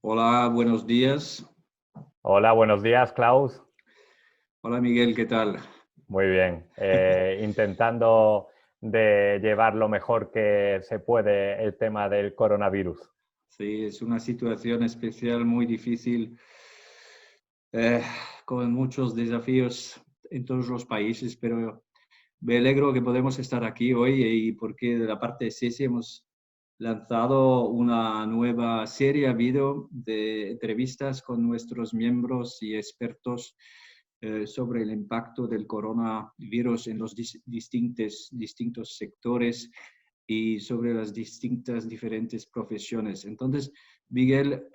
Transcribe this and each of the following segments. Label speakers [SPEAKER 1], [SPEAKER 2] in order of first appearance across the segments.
[SPEAKER 1] Hola, buenos días.
[SPEAKER 2] Hola, buenos días, Klaus.
[SPEAKER 1] Hola Miguel, ¿qué tal?
[SPEAKER 2] Muy bien. Intentando de llevar lo mejor que se puede el tema del coronavirus.
[SPEAKER 1] Sí, es una situación especial, muy difícil, eh, con muchos desafíos en todos los países, pero me alegro que podemos estar aquí hoy y porque de la parte de CESI hemos lanzado una nueva serie a video de entrevistas con nuestros miembros y expertos sobre el impacto del coronavirus en los distintos sectores y sobre las distintas diferentes profesiones. Entonces, Miguel,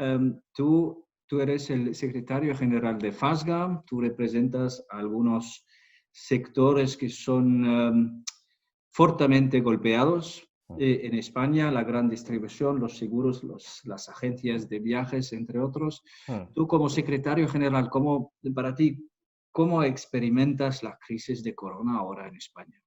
[SPEAKER 1] tú eres el secretario general de FASGA, tú representas a algunos sectores que son fuertemente golpeados en España, la gran distribución, los seguros, las agencias de viajes, entre otros. Tú como secretario general, para ti, ¿cómo experimentas la crisis de corona ahora en España?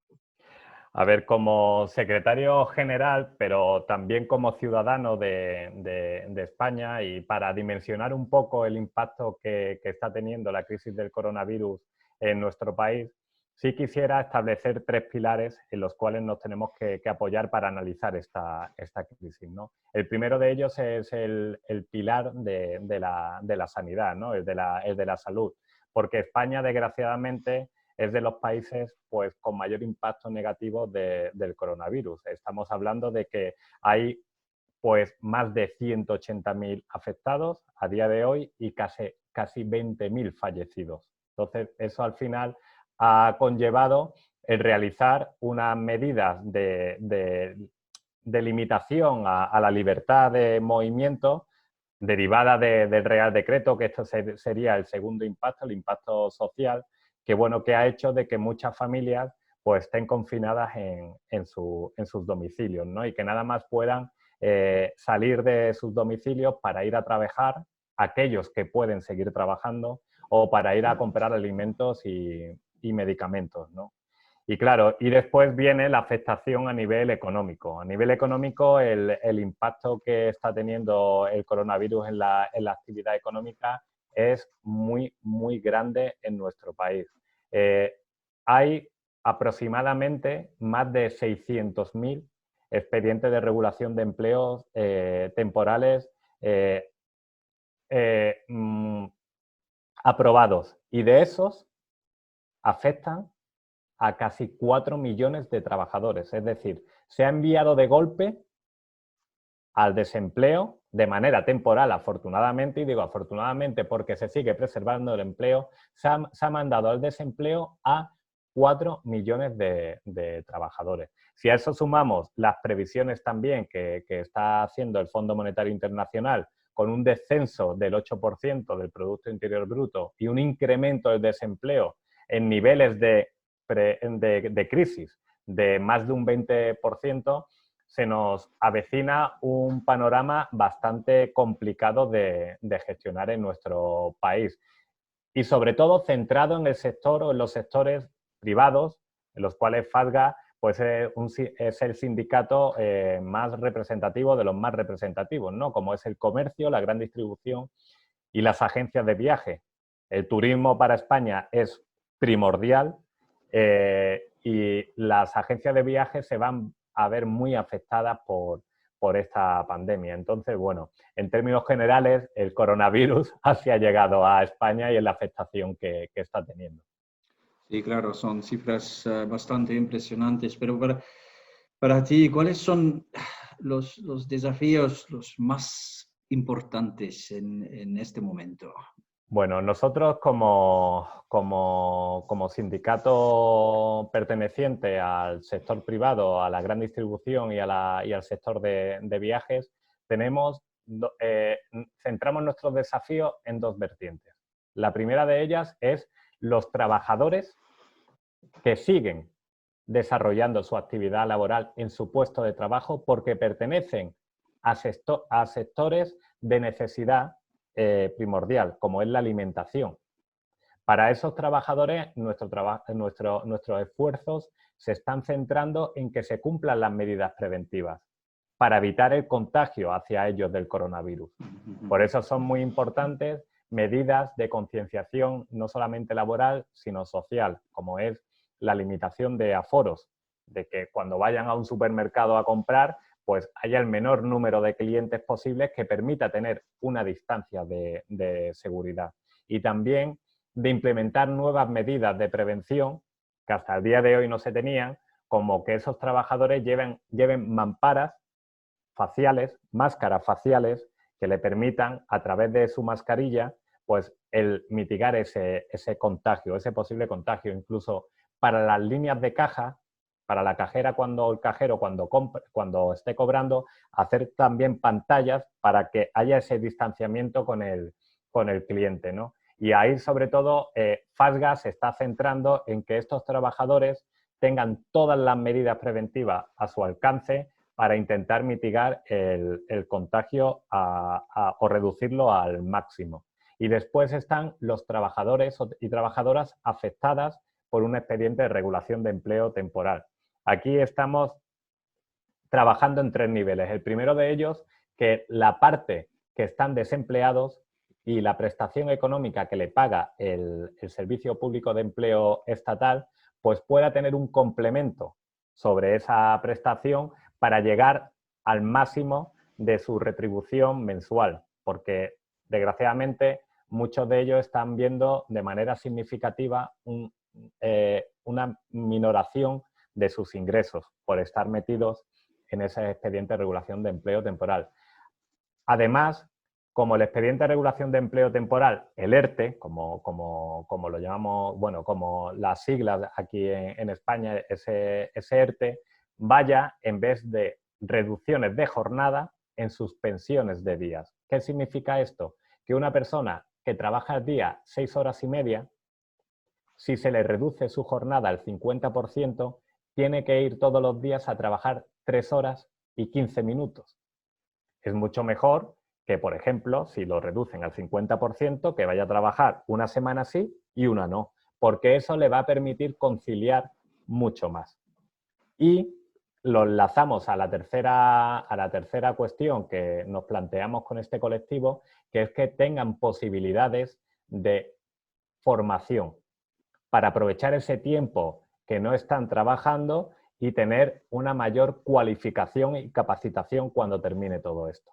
[SPEAKER 2] A ver, como secretario general, pero también como ciudadano de España y para dimensionar un poco el impacto que está teniendo la crisis del coronavirus en nuestro país, sí quisiera establecer tres pilares en los cuales nos tenemos que apoyar para analizar esta crisis, ¿no? El primero de ellos es el pilar de la sanidad, ¿no? El de la salud, porque España, desgraciadamente, es de los países pues, con mayor impacto negativo del coronavirus. Estamos hablando de que hay pues, más de 180.000 afectados a día de hoy y casi 20.000 fallecidos. Entonces, eso al final ha conllevado el realizar unas medidas de limitación a la libertad de movimiento derivada del Real Decreto, que esto sería el segundo impacto, el impacto social, que bueno, que ha hecho de que muchas familias pues estén confinadas en sus domicilios, ¿no? Y que nada más puedan salir de sus domicilios para ir a trabajar, aquellos que pueden seguir trabajando, o para ir a comprar alimentos y medicamentos, ¿no? Y claro, y después viene la afectación a nivel económico. A nivel económico, el impacto que está teniendo el coronavirus en la actividad económica es muy, muy grande en nuestro país. Eh, Hay aproximadamente más de 600.000 expedientes de regulación de empleos temporales eh, eh, mm, aprobados, y de esos afectan a casi 4 millones de trabajadores. Es decir, se ha enviado de golpe al desempleo de manera temporal, afortunadamente, y digo afortunadamente porque se sigue preservando el empleo, se ha mandado al desempleo a 4 millones de trabajadores. Si a eso sumamos las previsiones también que está haciendo el Fondo Monetario Internacional, con un descenso del 8% del Producto Interior Bruto y un incremento del desempleo en niveles de crisis de más de un 20%, se nos avecina un panorama bastante complicado de gestionar en nuestro país, y sobre todo centrado en el sector o en los sectores privados, en los cuales FASGA pues, es el sindicato más representativo de los más representativos, ¿no? Como es el comercio, la gran distribución y las agencias de viaje. El turismo para España es primordial, y las agencias de viaje se van a ver muy afectadas por esta pandemia. Entonces, bueno, en términos generales, el coronavirus así ha llegado a España y en la afectación que está teniendo.
[SPEAKER 1] Sí, claro, son cifras bastante impresionantes, pero para ti, ¿cuáles son los desafíos los más importantes en este momento?
[SPEAKER 2] Bueno, nosotros como sindicato perteneciente al sector privado, a la gran distribución y al sector de viajes, tenemos, centramos nuestros desafíos en dos vertientes. La primera de ellas es los trabajadores que siguen desarrollando su actividad laboral en su puesto de trabajo porque pertenecen a sectores de necesidad primordial, como es la alimentación. Para esos trabajadores, nuestros esfuerzos se están centrando en que se cumplan las medidas preventivas. para evitar el contagio hacia ellos del coronavirus. Por eso son muy importantes medidas de concienciación no solamente laboral, sino social, como es la limitación de aforos, de que cuando vayan a un supermercado a comprar, pues haya el menor número de clientes posibles que permita tener una distancia de seguridad. Y también de implementar nuevas medidas de prevención que hasta el día de hoy no se tenían, como que esos trabajadores lleven mamparas faciales, máscaras faciales, que le permitan, a través de su mascarilla, pues el mitigar ese contagio, ese posible contagio. Incluso para las líneas de caja, para la cajera cuando el cajero cuando esté cobrando, hacer también pantallas para que haya ese distanciamiento con el cliente, ¿no? Y ahí, sobre todo, FASGA se está centrando en que estos trabajadores tengan todas las medidas preventivas a su alcance para intentar mitigar el contagio o reducirlo al máximo. Y después están los trabajadores y trabajadoras afectadas por un expediente de regulación de empleo temporal. Aquí estamos trabajando en 3 niveles. El primero de ellos, que la parte que están desempleados y la prestación económica que le paga el Servicio Público de Empleo Estatal, pues pueda tener un complemento sobre esa prestación para llegar al máximo de su retribución mensual, porque desgraciadamente muchos de ellos están viendo de manera significativa una minoración de sus ingresos por estar metidos en ese expediente de regulación de empleo temporal. Además, como el expediente de regulación de empleo temporal, el ERTE, como lo llamamos, bueno, como las siglas aquí en España, ese ERTE, vaya en vez de reducciones de jornada en suspensiones de días. ¿Qué significa esto? Que una persona que trabaja al día 6 horas y media, si se le reduce su jornada al 50%, tiene que ir todos los días a trabajar 3 horas y 15 minutos. Es mucho mejor que, por ejemplo, si lo reducen al 50%, que vaya a trabajar una semana sí y una no, porque eso le va a permitir conciliar mucho más. Y lo enlazamos a la tercera cuestión que nos planteamos con este colectivo, que es que tengan posibilidades de formación para aprovechar ese tiempo que no están trabajando y tener una mayor cualificación y capacitación cuando termine todo esto.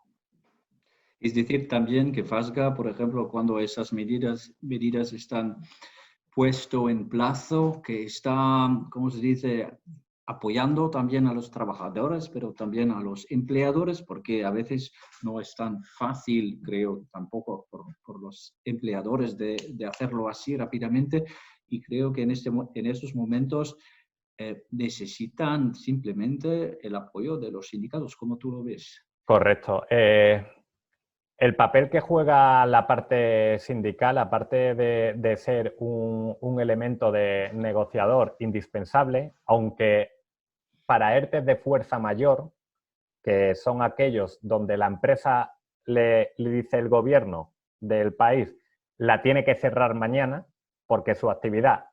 [SPEAKER 1] Es decir, también que FASGA, por ejemplo, cuando esas medidas están puesto en plazo, que están, ¿cómo se dice?, apoyando también a los trabajadores, pero también a los empleadores, porque a veces no es tan fácil, creo, tampoco por los empleadores de hacerlo así rápidamente, y creo que en estos momentos necesitan simplemente el apoyo de los sindicatos. ¿Cómo tú lo ves?
[SPEAKER 2] Correcto. El papel que juega la parte sindical, aparte de ser un elemento de negociador indispensable, aunque para ERTE de fuerza mayor, que son aquellos donde la empresa le dice el gobierno del país la tiene que cerrar mañana porque su actividad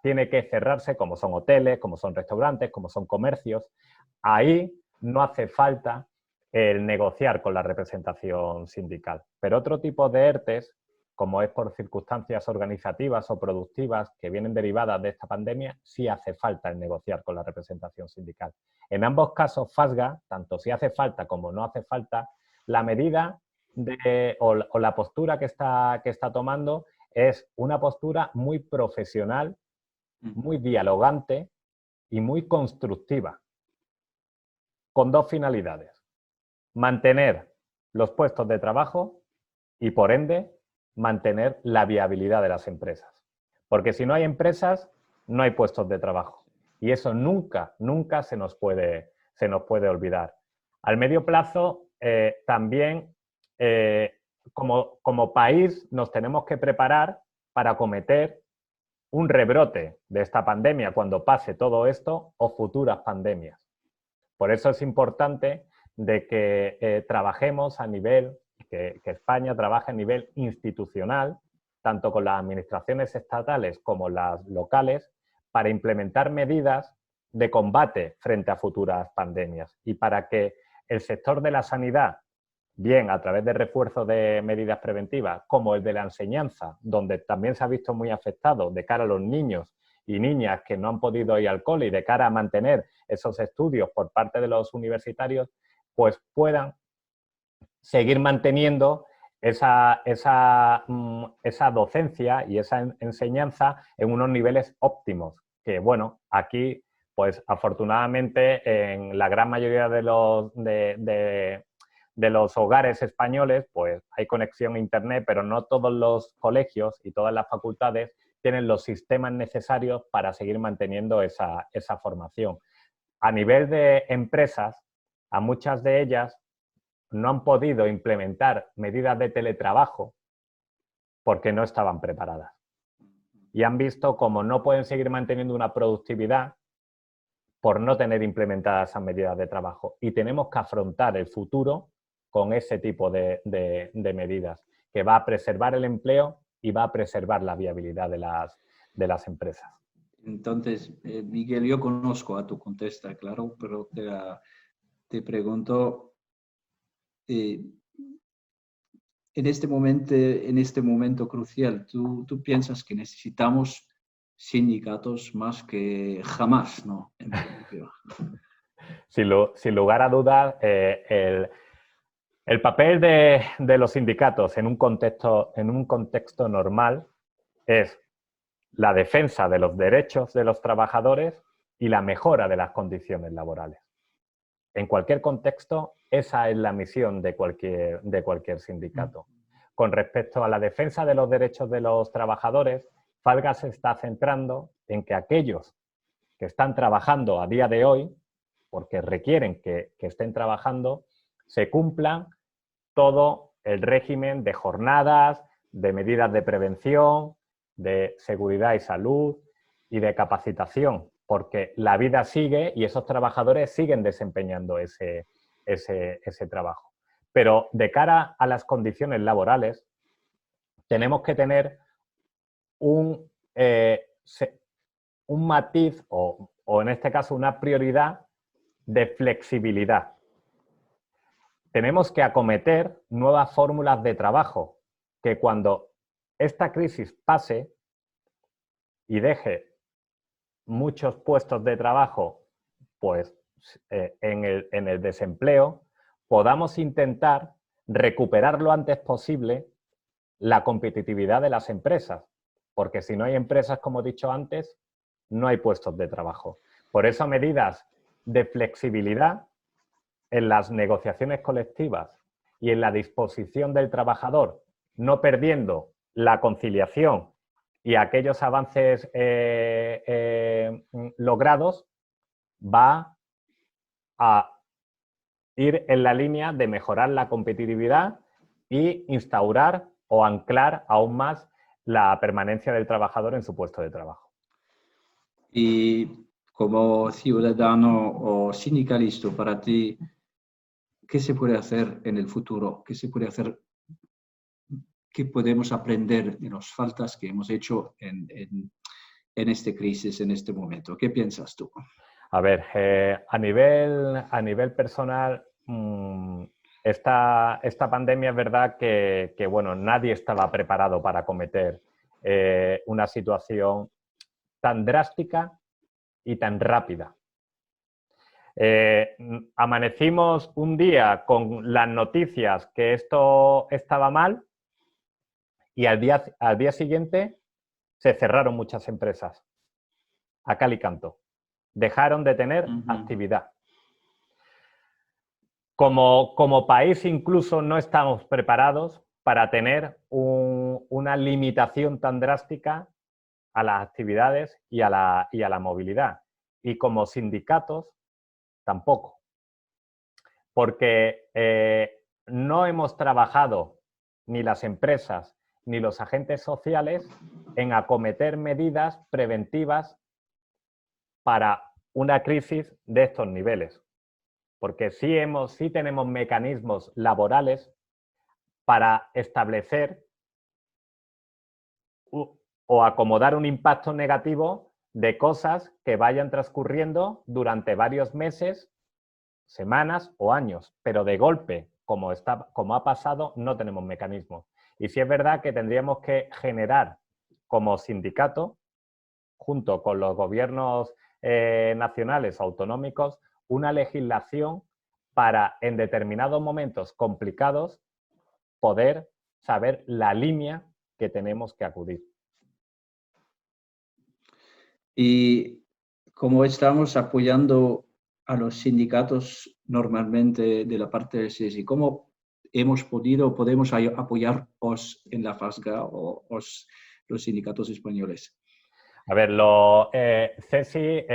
[SPEAKER 2] tiene que cerrarse, como son hoteles, como son restaurantes, como son comercios, ahí no hace falta el negociar con la representación sindical. Pero otro tipo de ERTES, como es por circunstancias organizativas o productivas que vienen derivadas de esta pandemia, sí hace falta el negociar con la representación sindical. En ambos casos, FASGA, tanto si hace falta como no hace falta, la medida o la postura que está tomando es una postura muy profesional, muy dialogante y muy constructiva, con 2 finalidades: mantener los puestos de trabajo y, por ende, mantener la viabilidad de las empresas. Porque si no hay empresas, no hay puestos de trabajo. Y eso nunca, nunca se nos puede olvidar. Al medio plazo, también, como país, nos tenemos que preparar para acometer un rebrote de esta pandemia cuando pase todo esto o futuras pandemias. Por eso es importante de que trabajemos a nivel, que España trabaje a nivel institucional, tanto con las administraciones estatales como las locales, para implementar medidas de combate frente a futuras pandemias y para que el sector de la sanidad, bien a través de refuerzo de medidas preventivas, como el de la enseñanza, donde también se ha visto muy afectado de cara a los niños y niñas que no han podido ir al cole y de cara a mantener esos estudios por parte de los universitarios, pues puedan seguir manteniendo esa docencia y esa enseñanza en unos niveles óptimos. Que bueno, aquí, pues afortunadamente en la gran mayoría de los hogares españoles, pues hay conexión a internet, pero no todos los colegios y todas las facultades tienen los sistemas necesarios para seguir manteniendo esa formación. A nivel de empresas, a muchas de ellas no han podido implementar medidas de teletrabajo porque no estaban preparadas. Y han visto cómo no pueden seguir manteniendo una productividad por no tener implementadas esas medidas de trabajo. Y tenemos que afrontar el futuro con ese tipo de medidas, que va a preservar el empleo y va a preservar la viabilidad de las empresas.
[SPEAKER 1] Entonces, Miguel, yo conozco a tu contesta, claro, pero te pregunto, en este momento crucial, ¿tú piensas que necesitamos sindicatos más que jamás, ¿no? En principio.
[SPEAKER 2] Sin lugar a dudas, el papel de los sindicatos en un contexto normal es la defensa de los derechos de los trabajadores y la mejora de las condiciones laborales. En cualquier contexto, esa es la misión de cualquier sindicato. Con respecto a la defensa de los derechos de los trabajadores, FALGA se está centrando en que aquellos que están trabajando a día de hoy, porque requieren que estén trabajando, se cumplan todo el régimen de jornadas, de medidas de prevención, de seguridad y salud y de capacitación, porque la vida sigue y esos trabajadores siguen desempeñando ese trabajo. Pero de cara a las condiciones laborales, tenemos que tener un matiz o en este caso una prioridad de flexibilidad. Tenemos que acometer nuevas fórmulas de trabajo que cuando esta crisis pase y deje muchos puestos de trabajo pues, en el desempleo, podamos intentar recuperar lo antes posible la competitividad de las empresas, porque si no hay empresas, como he dicho antes, no hay puestos de trabajo. Por eso medidas de flexibilidad en las negociaciones colectivas y en la disposición del trabajador, no perdiendo la conciliación y aquellos avances logrados, va a ir en la línea de mejorar la competitividad e instaurar o anclar aún más la permanencia del trabajador en su puesto de trabajo.
[SPEAKER 1] Y como ciudadano o sindicalista, para ti, ¿qué se puede hacer en el futuro? ¿Qué se puede hacer? ¿Qué podemos aprender de las faltas que hemos hecho en esta crisis, en este momento? ¿Qué piensas tú?
[SPEAKER 2] A ver, a nivel personal, esta pandemia es verdad que bueno, nadie estaba preparado para acometer una situación tan drástica y tan rápida. Amanecimos un día con las noticias que esto estaba mal y al día siguiente se cerraron muchas empresas a cal y canto. Dejaron de tener actividad. Como país incluso no estamos preparados para tener una limitación tan drástica a las actividades y a la movilidad. Y como sindicatos, tampoco. Porque no hemos trabajado ni las empresas ni los agentes sociales en acometer medidas preventivas para una crisis de estos niveles. Porque sí tenemos mecanismos laborales para establecer o acomodar un impacto negativo de cosas que vayan transcurriendo durante varios meses, semanas o años, pero de golpe, como ha pasado, no tenemos mecanismos. Y sí es verdad que tendríamos que generar como sindicato, junto con los gobiernos nacionales o autonómicos, una legislación para, en determinados momentos complicados, poder saber la línea que tenemos que acudir.
[SPEAKER 1] Y como estamos apoyando a los sindicatos normalmente de la parte de CESI, ¿cómo hemos podido, podemos apoyaros en la FASGA o los sindicatos españoles?
[SPEAKER 2] A ver, CESI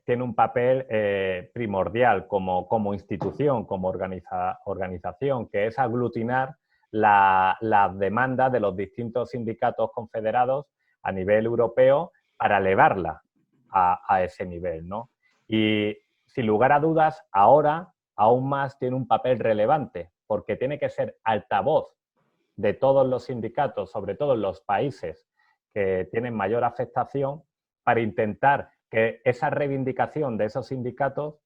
[SPEAKER 2] tiene un papel primordial como institución, como organización, que es aglutinar la demanda de los distintos sindicatos confederados a nivel europeo para elevarla a ese nivel, ¿no? Y sin lugar a dudas, ahora aún más tiene un papel relevante, porque tiene que ser altavoz de todos los sindicatos, sobre todo en los países que tienen mayor afectación, para intentar que esa reivindicación de esos sindicatos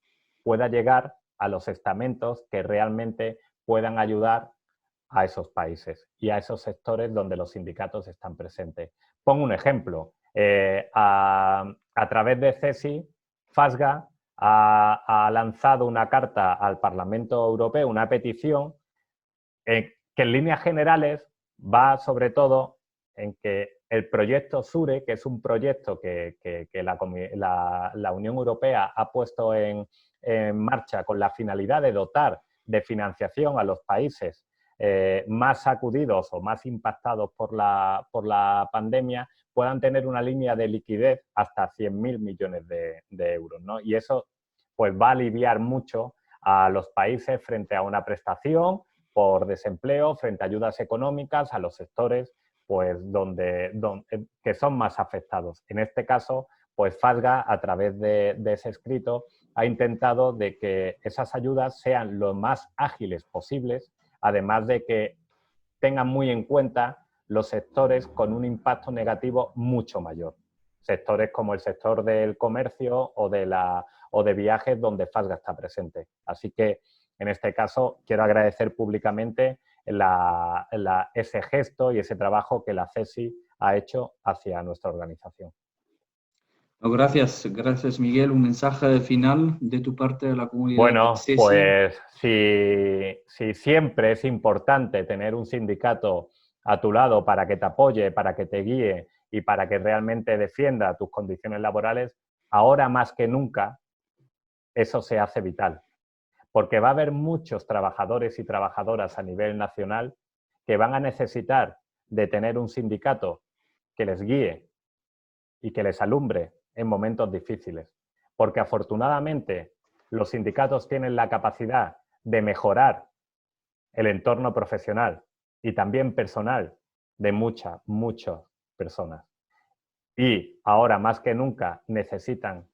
[SPEAKER 2] pueda llegar a los estamentos que realmente puedan ayudar a esos países y a esos sectores donde los sindicatos están presentes. Pongo un ejemplo. A través de CESI, FASGA ha lanzado una carta al Parlamento Europeo, una petición que en líneas generales va sobre todo en que el proyecto SURE, que es un proyecto que la Unión Europea ha puesto en marcha con la finalidad de dotar de financiación a los países más sacudidos o más impactados por la pandemia, puedan tener una línea de liquidez hasta 100.000 millones de euros, ¿no? Y eso pues, va a aliviar mucho a los países frente a una prestación por desempleo, frente a ayudas económicas a los sectores pues, que son más afectados. En este caso, pues FASGA, a través de ese escrito, ha intentado de que esas ayudas sean lo más ágiles posibles, además de que tengan muy en cuenta los sectores con un impacto negativo mucho mayor. Sectores como el sector del comercio o de viajes donde FASGA está presente. Así que, en este caso, quiero agradecer públicamente ese gesto y ese trabajo que la CESI ha hecho hacia nuestra organización.
[SPEAKER 1] Gracias, gracias Miguel. Un mensaje final de tu parte de la comunidad.
[SPEAKER 2] Bueno,
[SPEAKER 1] CESI.
[SPEAKER 2] pues si siempre es importante tener un sindicato a tu lado para que te apoye, para que te guíe y para que realmente defienda tus condiciones laborales, ahora más que nunca eso se hace vital. Porque va a haber muchos trabajadores y trabajadoras a nivel nacional que van a necesitar de tener un sindicato que les guíe y que les alumbre en momentos difíciles. Porque afortunadamente los sindicatos tienen la capacidad de mejorar el entorno profesional y también personal de muchas personas. Y ahora más que nunca necesitan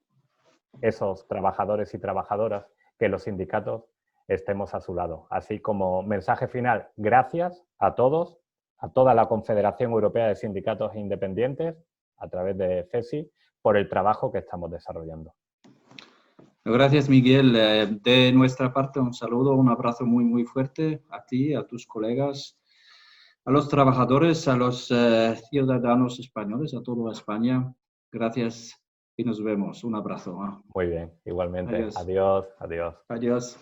[SPEAKER 2] esos trabajadores y trabajadoras que los sindicatos estemos a su lado. Así como mensaje final, gracias a todos, a toda la Confederación Europea de Sindicatos Independientes, a través de CESI, por el trabajo que estamos desarrollando.
[SPEAKER 1] Gracias, Miguel. De nuestra parte, un saludo, un abrazo muy, muy fuerte a ti, a tus colegas, a los trabajadores, a los ciudadanos españoles, a toda España. Gracias y nos vemos. Un abrazo.
[SPEAKER 2] Muy bien, igualmente.
[SPEAKER 1] Adiós.
[SPEAKER 2] Adiós, adiós.
[SPEAKER 1] Adiós.